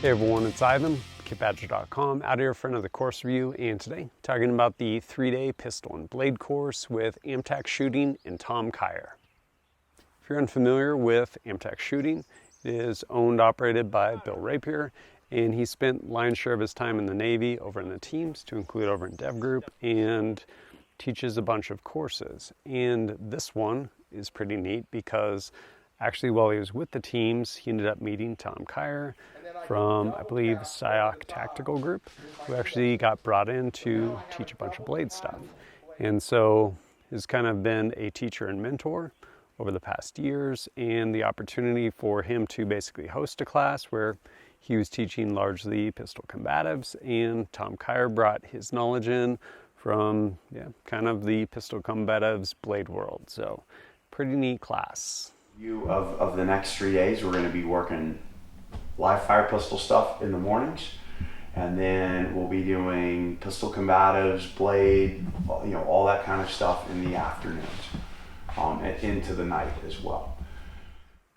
Hey everyone, it's Ivan, kitbadger.com, out here for another course review, and today talking about the 3-day pistol and blade course with AMTAC Shooting and Tom Kier. If you're unfamiliar with AMTAC Shooting, it is owned, operated by Bill Rapier, and he spent lion's share of his time in the Navy over in the teams, to include over in Dev Group, and teaches a bunch of courses. And this one is pretty neat because actually, while he was with the teams, he ended up meeting Tom Kier from, I believe, Sayoc Tactical Group, who actually got brought in to teach a bunch of blade stuff. And so he's kind of been a teacher and mentor over the past years, and the opportunity for him to basically host a class where he was teaching largely pistol combatives, and Tom Kier brought his knowledge in from kind of the pistol combatives blade world. So pretty neat class. Of the next 3 days, we're going to be working live fire pistol stuff in the mornings, and then we'll be doing pistol combatives, blade, all that kind of stuff in the afternoons, and into the night as well.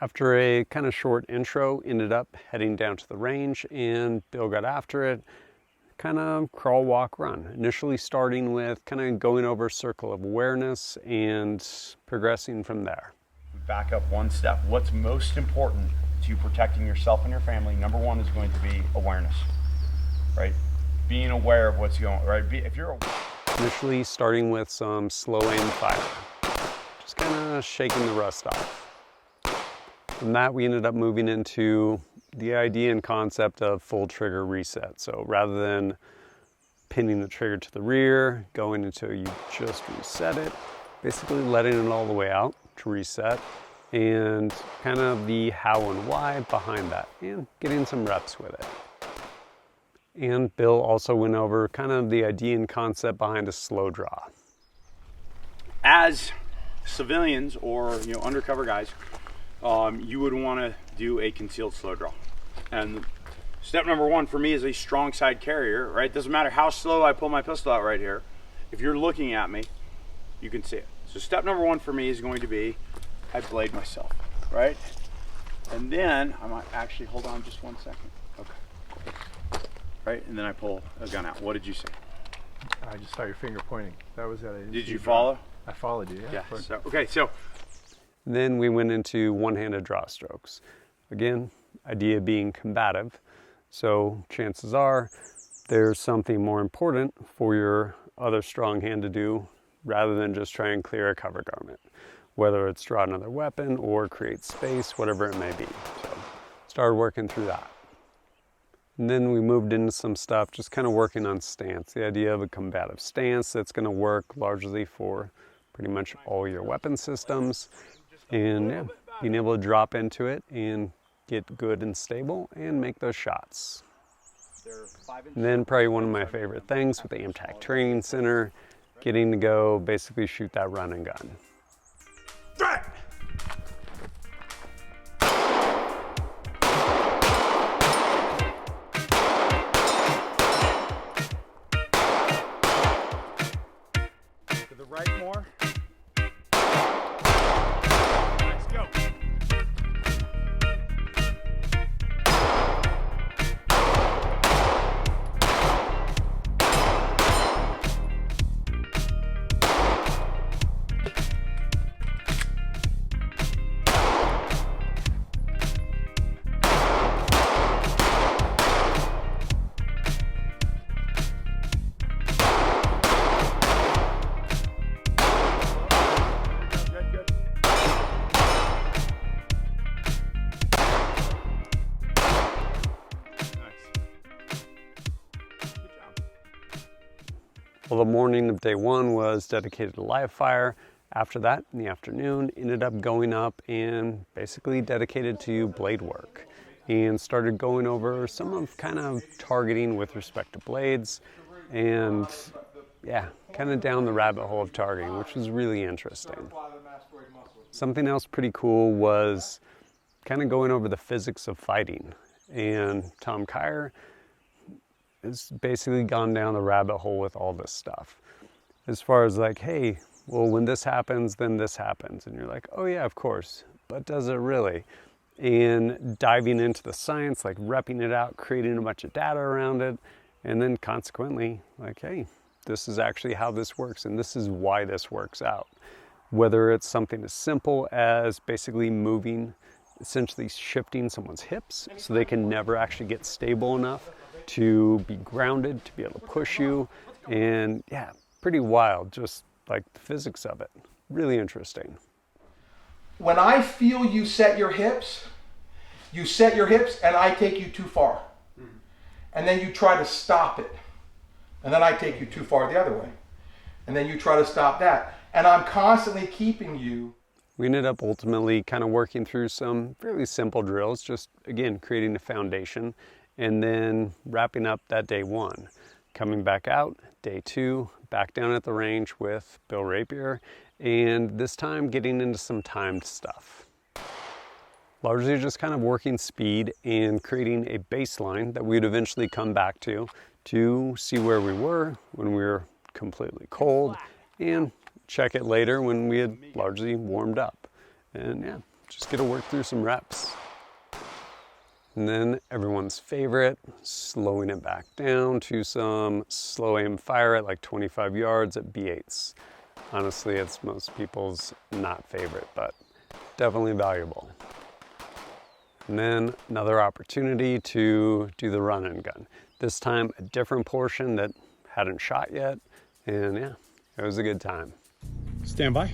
After a kind of short intro, ended up heading down to the range, and Bill got after it, kind of crawl, walk, run. Initially starting with kind of going over circle of awareness and progressing from there. Back up one step. What's most important to protecting yourself and your family, number one, is going to be awareness, right? Being aware of what's going on, right? If you're initially starting with some slow aim fire, just kind of shaking the rust off. From that, we ended up moving into the idea and concept of full trigger reset. So rather than pinning the trigger to the rear, going until you just reset it, basically letting it all the way out to reset, and kind of the how and why behind that, and getting some reps with it. And Bill also went over kind of the idea and concept behind a slow draw. As civilians or undercover guys, you would want to do a concealed slow draw. And step number one for me is a strong side carrier, right? Doesn't matter how slow I pull my pistol out right here. If you're looking at me, you can see it. So step number one for me is going to be, I blade myself, right? And then I might actually, hold on just 1 second. Okay. Right, and then I pull a gun out. What did you say? I just saw your finger pointing. That was it. Did you follow? I followed you, yeah. Yeah, so. Then we went into one-handed draw strokes. Again, idea being combative. So chances are there's something more important for your other strong hand to do rather than just try and clear a cover garment, whether it's draw another weapon or create space, whatever it may be. So started working through that. And then we moved into some stuff, just kind of working on stance, the idea of a combative stance that's going to work largely for pretty much all your weapon systems, and being able to drop into it and get good and stable and make those shots. And then probably one of my favorite things with the AMTAC Training Center, getting to go basically shoot that run and gun. To the right more. Let's go. Well, the morning of day one was dedicated to live fire. After that, in the afternoon, ended up going up and basically dedicated to blade work, and started going over some of kind of targeting with respect to blades, and kind of down the rabbit hole of targeting, which was really interesting. Something else pretty cool was kind of going over the physics of fighting, and Tom Kier has basically gone down the rabbit hole with all this stuff. As far as like, hey, well, when this happens, then this happens. And you're like, oh yeah, of course. But does it really? and diving into the science, like repping it out, creating a bunch of data around it, and then consequently, like, hey, this is actually how this works, and this is why this works out. Whether it's something as simple as basically moving, essentially shifting someone's hips so they can never actually get stable enough to be grounded, to be able to push you, and yeah, pretty wild, just like the physics of it. Really interesting. When I feel you set your hips and I take you too far. And then you try to stop it. And then I take you too far the other way. And then you try to stop that. And I'm constantly keeping you. We ended up ultimately kind of working through some fairly simple drills, just again, creating a foundation, and then wrapping up that day one. Coming back out, day two, back down at the range with Bill Rapier, and this time getting into some timed stuff. Largely just kind of working speed and creating a baseline that we'd eventually come back to see where we were when we were completely cold, and check it later when we had largely warmed up. And yeah, just get to work through some reps. And then everyone's favorite, slowing it back down to some slow aim fire at like 25 yards at B8s. Honestly, it's most people's not favorite, but definitely valuable. And then another opportunity to do the run and gun. This time a different portion that hadn't shot yet, and yeah, it was a good time. Stand by.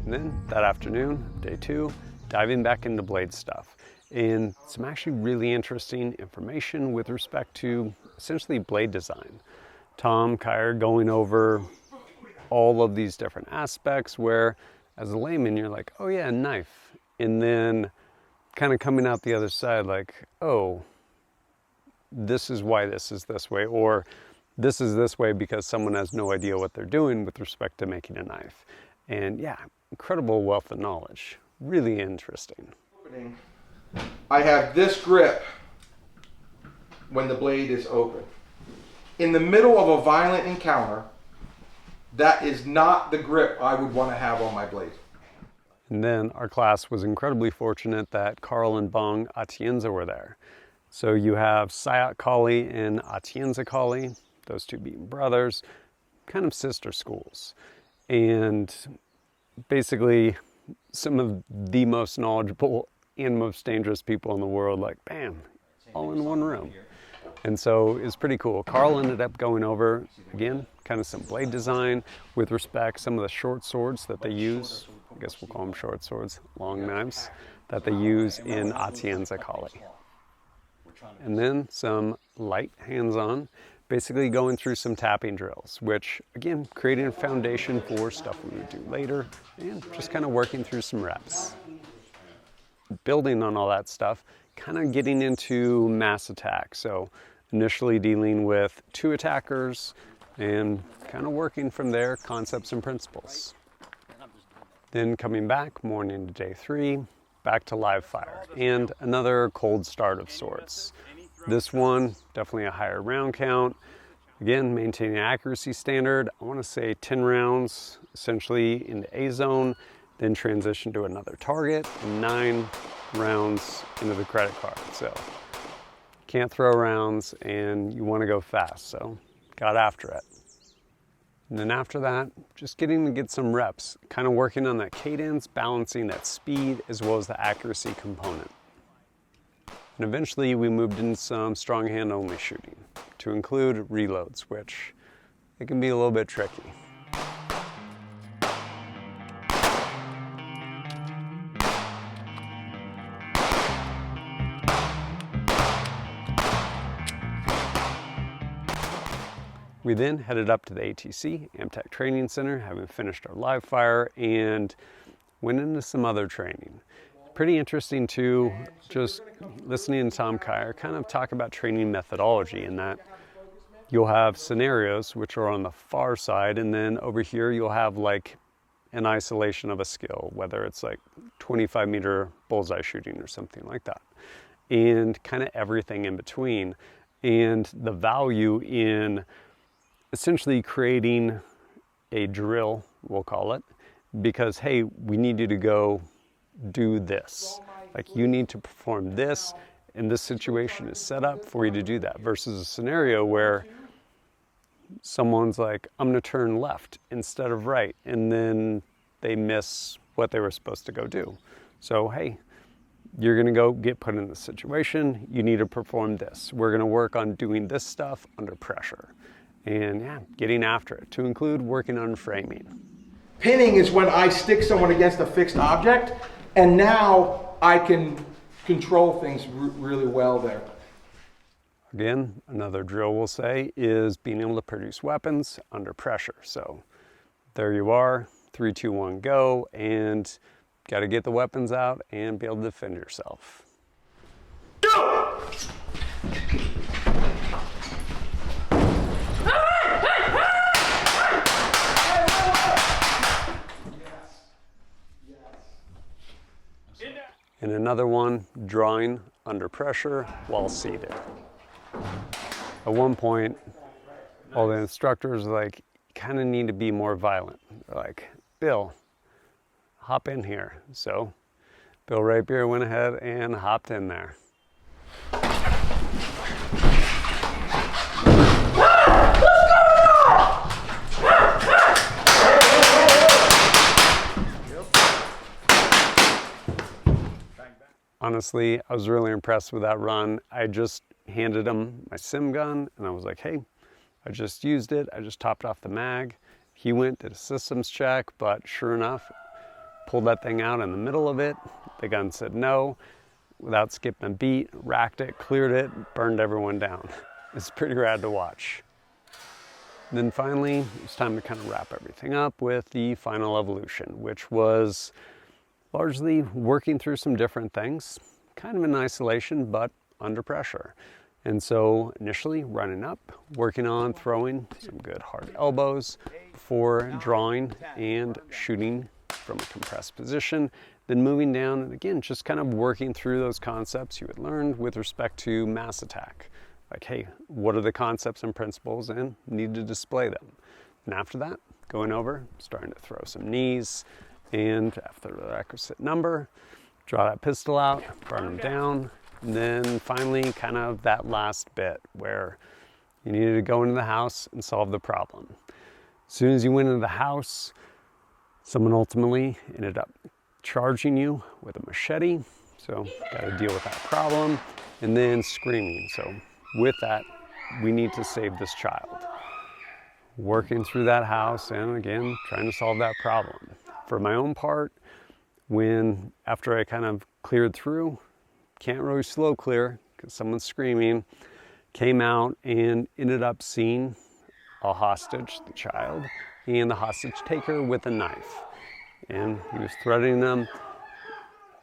And then that afternoon, day two, diving back into blade stuff and some actually really interesting information with respect to essentially blade design. Tom, Kier going over all of these different aspects where as a layman you're like, oh yeah, knife. And then kind of coming out the other side like, oh, this is why this is this way, or this is this way because someone has no idea what they're doing with respect to making a knife. And yeah, incredible wealth of knowledge. Really interesting. I have this grip when the blade is open. In the middle of a violent encounter, that is not the grip I would want to have on my blade. And then our class was incredibly fortunate that Carl and Bong Atienza were there. So you have Sayoc Kali and Atienza Kali, those two being brothers, kind of sister schools. And basically some of the most knowledgeable and most dangerous people in the world, like bam, all in one room. And so it's pretty cool. Carl ended up going over, again, kind of some blade design with respect some of the short swords that they use. I guess we'll call them short swords, long knives, that they use in Atienza Kali. And then some light hands-on, basically going through some tapping drills, which again, creating a foundation for stuff we would do later and just kind of working through some reps. Building on all that stuff, kind of getting into mass attack. So initially dealing with 2 attackers and kind of working from there, concepts and principles. Then coming back, morning to day 3, back to live fire and another cold start of sorts. This one, definitely a higher round count, Again, maintaining accuracy standard, I want to say 10 rounds essentially into A zone, then transition to another target, and 9 rounds into the credit card. So can't throw rounds and you want to go fast, so got after it. And then after that, just getting to get some reps, kind of working on that cadence, balancing that speed as well as the accuracy component. And eventually we moved into some strong hand only shooting to include reloads, which it can be a little bit tricky. We then headed up to the ATC, AMTAC Training Center, having finished our live fire, and went into some other training. Pretty interesting too, just listening to Tom Kier kind of talk about training methodology, in that you'll have scenarios which are on the far side, and then over here you'll have like an isolation of a skill, whether it's like 25-meter bullseye shooting or something like that, and kind of everything in between. And the value in essentially creating a drill, we'll call it, because hey, we need you to go do this. Like, you need to perform this, and this situation is set up for you to do that, versus a scenario where someone's like, I'm gonna turn left instead of right, and then they miss what they were supposed to go do. So hey, you're gonna go get put in this situation, you need to perform this. We're gonna work on doing this stuff under pressure. And yeah, getting after it, to include working on framing. Pinning is when I stick someone against a fixed object, and now I can control things really well there. Again, another drill we'll say is being able to produce weapons under pressure. So there you are, 3, 2, 1, go, and got to get the weapons out and be able to defend yourself. Go! And another one, drawing under pressure while seated. At one point, all the instructors were like, kind of need to be more violent. They're like, Bill, hop in here. So Bill Rapier went ahead and hopped in there. Honestly, I was really impressed with that run. I just handed him my sim gun and I was like, hey, I just used it. I just topped off the mag. He went, did a systems check, but sure enough, pulled that thing out in the middle of it. The gun said no, without skipping a beat, racked it, cleared it, burned everyone down. It's pretty rad to watch. And then finally, it's time to kind of wrap everything up with the final evolution, which was largely working through some different things, kind of in isolation, but under pressure. And so initially running up, working on throwing some good hard elbows before drawing and shooting from a compressed position, then moving down and again, just kind of working through those concepts you had learned with respect to mass attack. Like, hey, what are the concepts and principles, and need to display them. And after that, going over, starting to throw some knees, and after the requisite number, draw that pistol out, burn them down, and then finally kind of that last bit where you needed to go into the house and solve the problem. As soon as you went into the house, someone ultimately ended up charging you with a machete, so got to deal with that problem, and then screaming. So with that, we need to save this child. Working through that house and again, trying to solve that problem. For my own part, after I kind of cleared through, can't really slow clear because someone's screaming, came out and ended up seeing a hostage, the child, and the hostage taker with a knife. And he was threatening them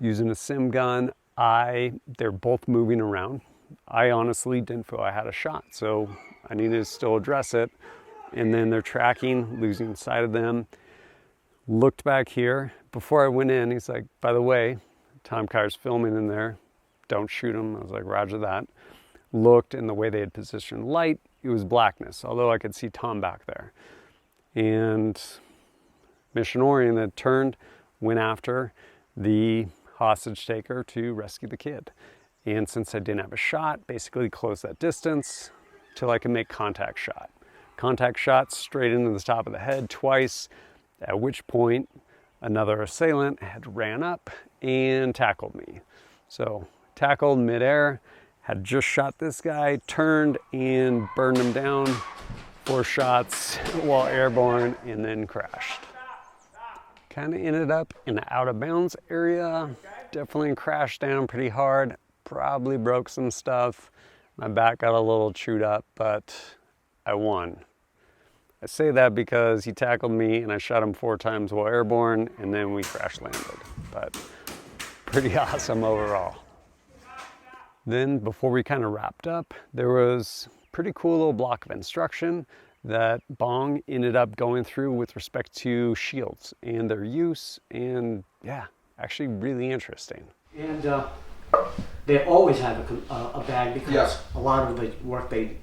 using a sim gun. They're both moving around. I honestly didn't feel I had a shot, so I needed to still address it. And then they're tracking, losing sight of them. Looked back here. Before I went in, he's like, by the way, Tom Kier's filming in there. Don't shoot him. I was like, roger that. Looked, and the way they had positioned light, it was blackness, although I could see Tom back there. And mission oriented, turned, went after the hostage taker to rescue the kid. And since I didn't have a shot, basically closed that distance till I could make contact shot. Contact shot straight into the top of the head twice, at which point another assailant had ran up and tackled me. So tackled midair, had just shot this guy, turned and burned him down, 4 shots while airborne, and then crashed. Kind of ended up in the out of bounds area. Definitely crashed down pretty hard. Probably broke some stuff. My back got a little chewed up, but I won. I say that because he tackled me and I shot him 4 times while airborne, and then we crash landed. But pretty awesome overall. Then before we kind of wrapped up, there was a pretty cool little block of instruction that Bong ended up going through with respect to shields and their use, and yeah, actually really interesting. And they always have a bag because a lot of the work they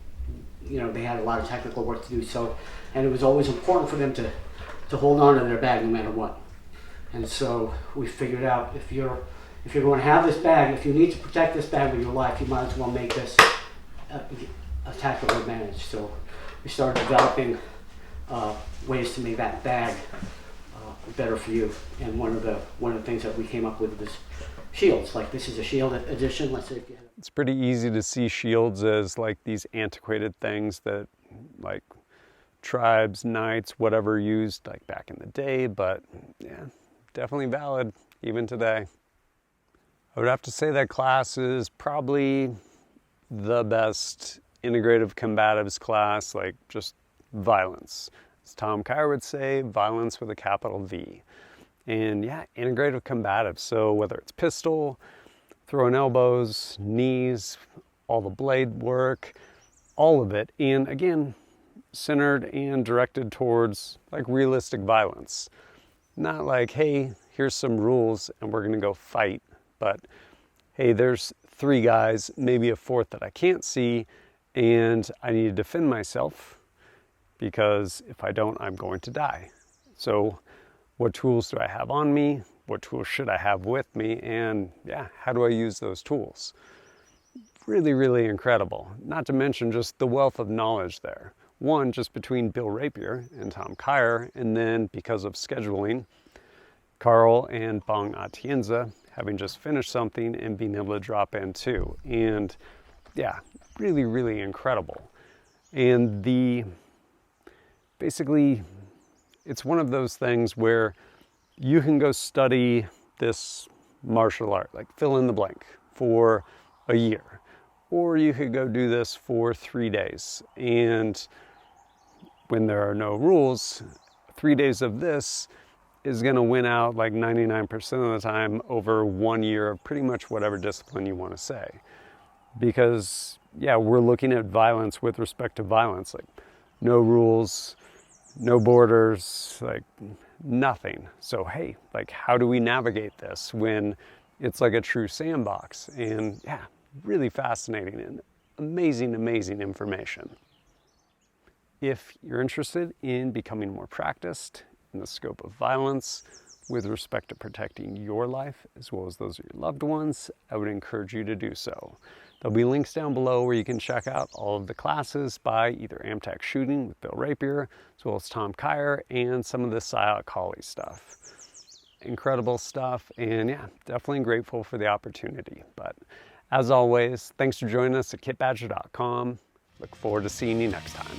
had a lot of technical work to do. So, and it was always important for them to hold on to their bag no matter what. And so we figured out if you're going to have this bag, if you need to protect this bag with your life, you might as well make this a tactical advantage. So we started developing ways to make that bag better for you. And one of the things that we came up with was shields. Like this is a shield edition. Let's say if you have it's pretty easy to see shields as like these antiquated things that like tribes, knights, whatever used like back in the day, but yeah, definitely valid even today. I would have to say that class is probably the best integrative combatives class, like just violence. As Tom Kier would say, violence with a capital V. And yeah, integrative combatives. So whether it's pistol, throwing elbows, knees, all the blade work, all of it. And again, centered and directed towards like realistic violence. Not like, hey, here's some rules and we're gonna go fight. But hey, there's 3 guys, maybe a 4th that I can't see, and I need to defend myself because if I don't, I'm going to die. So what tools do I have on me? What tools should I have with me? And yeah, how do I use those tools? Really, really incredible. Not to mention just the wealth of knowledge there. One, just between Bill Rapier and Tom Kier, and then because of scheduling, Carl and Bong Atienza having just finished something and being able to drop in too. And yeah, really, really incredible. And basically, it's one of those things where you can go study this martial art, like fill in the blank, for a year. Or you could go do this for 3 days. And when there are no rules, 3 days of this is going to win out like 99% of the time over 1 year of pretty much whatever discipline you want to say. Because, yeah, we're looking at violence with respect to violence, like no rules, no borders, like nothing. So, hey, like how do we navigate this when it's like a true sandbox? And yeah, really fascinating and amazing, amazing information. If you're interested in becoming more practiced in the scope of violence with respect to protecting your life as well as those of your loved ones, I would encourage you to do so. There'll be links down below where you can check out all of the classes by either AMTAC Shooting with Bill Rapier, as well as Tom Kier, and some of the Sayoc Kali stuff. Incredible stuff, and yeah, definitely grateful for the opportunity. But as always, thanks for joining us at kitbadger.com. Look forward to seeing you next time.